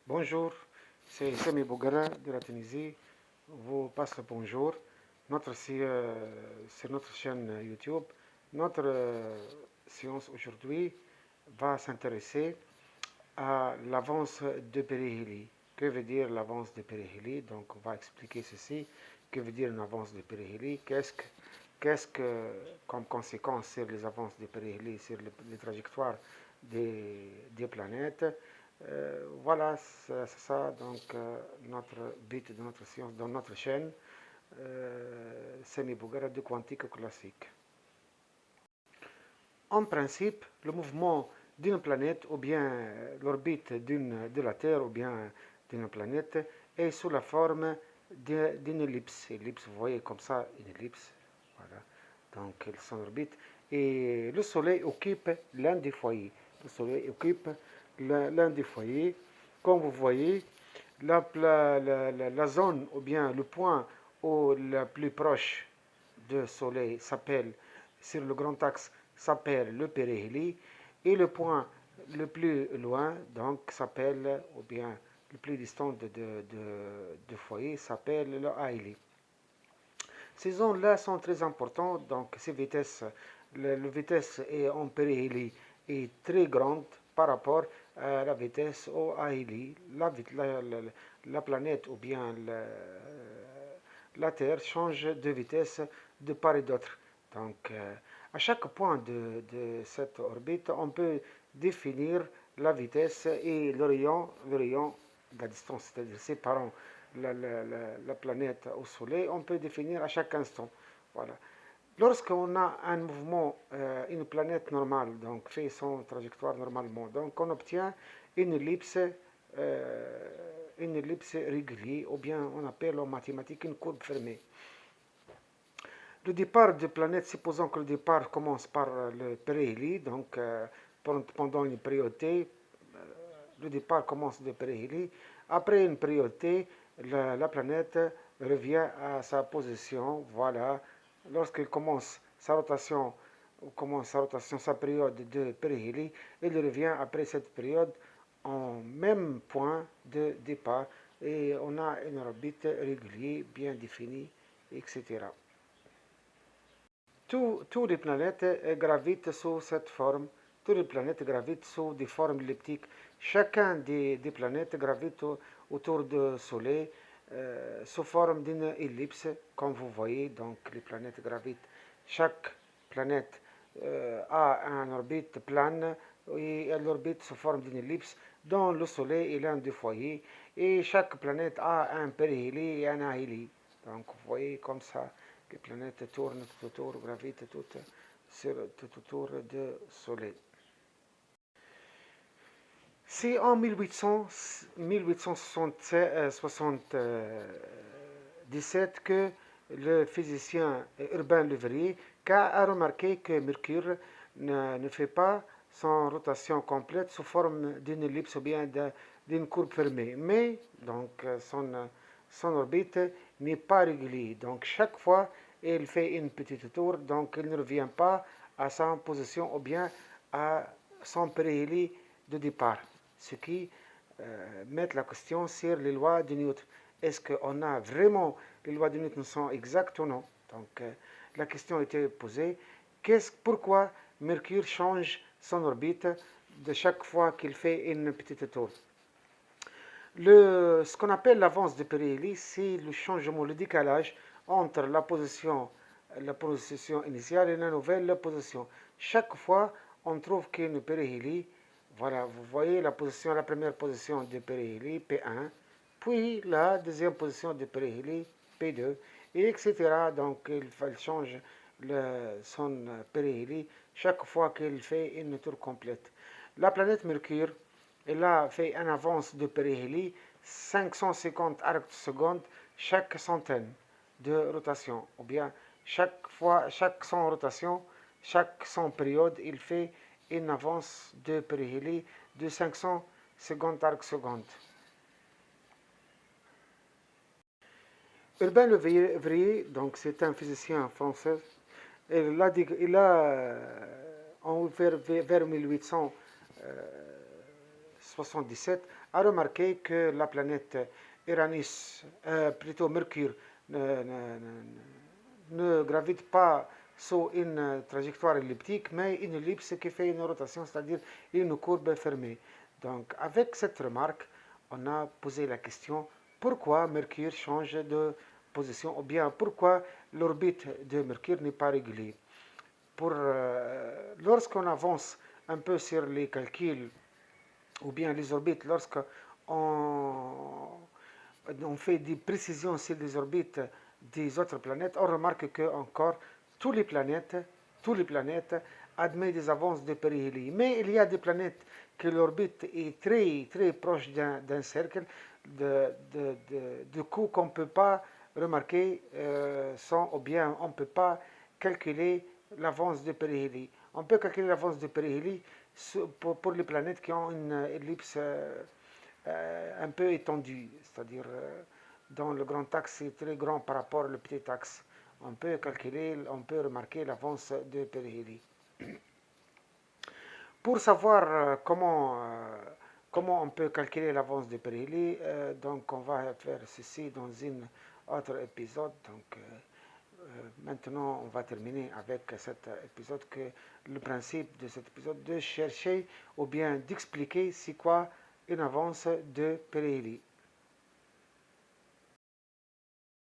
Bonjour, c'est Sami Bougara de la Tunisie. Vous passe le bonjour. Sur notre chaîne YouTube, notre séance aujourd'hui va s'intéresser à l'avance de Périhili. Que veut dire l'avance de Périhili? Donc, on va expliquer ceci. Que veut dire une avance de Périhili? Qu'est-ce que, comme conséquence sur les avances de Périhili, sur les trajectoires des planètes? Voilà, c'est ça donc notre but de notre science dans notre chaîne Semi Bougara de quantique classique. En principe, le mouvement d'une planète ou bien l'orbite de la Terre ou bien d'une planète est sous la forme d'une ellipse. Ellipse, vous voyez comme ça une ellipse. Voilà. Donc son orbite. Et le Soleil occupe l'un des foyers. Le Soleil occupe l'un des foyers. Comme vous voyez, la zone ou bien le point où le plus proche du Soleil s'appelle, sur le grand axe, s'appelle le périhélie et le point le plus loin, donc, s'appelle, ou bien le plus distant de foyer, s'appelle le aélie. Ces zones-là sont très importantes, donc ces vitesses, la vitesse en périhélie est très grande par rapport à la vitesse au aélie. La planète ou bien la Terre change de vitesse de part et d'autre. Donc, à chaque point de cette orbite, on peut définir la vitesse et le rayon de la distance, c'est-à-dire séparant la planète au Soleil, on peut définir à chaque instant. Voilà. Lorsqu'on a un mouvement, une planète normale, donc fait son trajectoire normalement, donc on obtient une ellipse, régulière, ou bien on appelle en mathématiques une courbe fermée. Le départ de planète, supposons que le départ commence par le périhélie, donc pendant une période T, le départ commence de périhélie. Après une période T, la planète revient à sa position, voilà. Lorsqu'elle commence sa rotation, sa période de périhélie, elle revient après cette période en même point de départ et on a une orbite régulière, bien définie, etc. Tous les planètes gravitent sous cette forme. Toutes les planètes gravitent sous des formes elliptiques. Chacun des planètes gravite autour du Soleil sous forme d'une ellipse, comme vous voyez. Donc les planètes gravitent. Chaque planète a une orbite plane et elle orbite sous forme d'une ellipse dont le Soleil est l'un des foyers. Et chaque planète a un périhélie et un ahélie. Donc vous voyez comme ça. Les planètes tournent tout autour, gravitent tout autour du Soleil. C'est en 1877 que le physicien Urbain Le Verrier a remarqué que Mercure ne fait pas son rotation complète sous forme d'une ellipse ou bien d'une courbe fermée, mais donc son orbite n'est pas régulière. Donc chaque fois, il fait une petite tour, donc il ne revient pas à sa position ou bien à son périhélie de départ. Ce qui met la question sur les lois de Newton. Est-ce qu'on a vraiment les lois de Newton sont exactes ou non? Donc la question a été posée. Pourquoi Mercure change son orbite de chaque fois qu'il fait une petite tour? Ce qu'on appelle l'avance de périhélie, c'est le changement, le décalage entre la position initiale et la nouvelle position. Chaque fois, on trouve qu'une périhélie, voilà, vous voyez la première position de périhélie, P1, puis la deuxième position de périhélie, P2, et etc. Donc, il change son périhélie chaque fois qu'il fait une tour complète. La planète Mercure, elle a fait une avance de périhélie 550 arcs de seconde chaque centaine de rotations. Ou bien chaque 100 rotations, chaque 100 périodes, il fait une avance de périhélie de 550 arcs seconde. Urbain Le Verrier, donc c'est un physicien français, vers 1800 1977 a remarqué que la planète Uranus, plutôt Mercure, ne, ne- ne gravite pas sur une trajectoire elliptique, mais une ellipse qui fait une rotation, c'est-à-dire une courbe fermée. Donc, avec cette remarque, on a posé la question pourquoi Mercure change de position, ou bien pourquoi l'orbite de Mercure n'est pas régulière. Lorsqu'on avance un peu sur les calculs ou bien les orbites, lorsqu'on on fait des précisions sur les orbites des autres planètes, on remarque que encore tous les planètes, tous les planètes admettent des avances de périhélie. Mais il y a des planètes que l'orbite est très très proche d'un cercle, de coup qu'on ne peut pas remarquer ou bien on ne peut pas calculer l'avance de périhélie. On peut calculer l'avance de périhélie pour les planètes qui ont une ellipse un peu étendue, c'est-à-dire dans le grand axe c'est très grand par rapport au petit axe. On peut calculer, on peut remarquer l'avance de périhélie. Pour savoir comment on peut calculer l'avance de périhélie, donc on va faire ceci dans un autre épisode. Donc maintenant, on va terminer avec cet épisode que le principe de cet épisode de chercher ou bien d'expliquer c'est quoi une avance de périhélie.